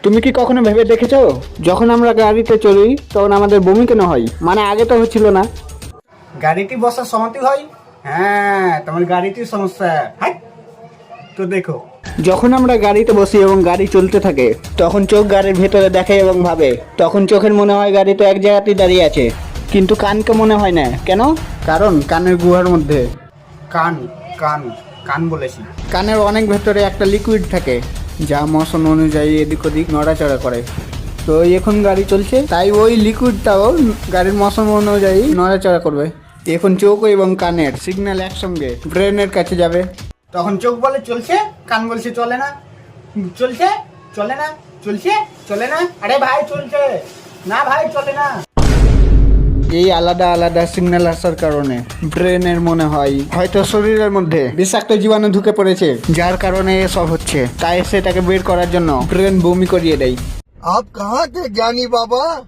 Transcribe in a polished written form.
তুমি কি কখনো ভেবে দেখেছো যখন আমরা গাড়িতে চলি তখন আমাদের বমি কেন হয়? মানে আগে তো হচ্ছিল না। গাড়িটি বসার সমাতি হয়। হ্যাঁ, তোমার গাড়িটির সমস্যা। হাই, তো দেখো। যখন আমরা গাড়িতে বসি এবং গাড়ি চলতে থাকে তখন চোখ গাড়ির ভেতরে দেখে এবং ভাবে, তখন চোখের মনে হয় গাড়ি তো এক জায়গাতেই দাঁড়িয়ে আছে, কিন্তু কানকে মনে হয় না। কেন? কারণ কানের গুহার মধ্যে কান কান কান বলেছি। কানের অনেক ভেতরে একটা লিকুইড থাকে যা মশন অনুযায়ী এদিক ওদিক নড়াচড়া করে। তো এখন গাড়ি চলছে, তাই ওই লিকুইডটাও গাড়ির মশন অনুযায়ী নড়াচড়া করবে। এখন চোখ এবং কানের সিগন্যাল একসঙ্গে ব্রেনের কাছে যাবে। তখন চোখ বলে চলছে, কান বলছে চলে না। চলছে, চলে না। চলছে, চলে না। আরে ভাই চলছে না, ভাই চলে না। এই আলাদা আলাদা সিগন্যাল আসার কারণে ব্রেনের মনে হয় হয়তো শরীরের মধ্যে বিষাক্ত জীবাণু ঢুকে পড়েছে, যার কারণে এসব হচ্ছে। তাই সেটাকে বের করার জন্য ব্রেন বমি করিয়ে দেয়। आप कहाँ थे ज्ञानी बाबा?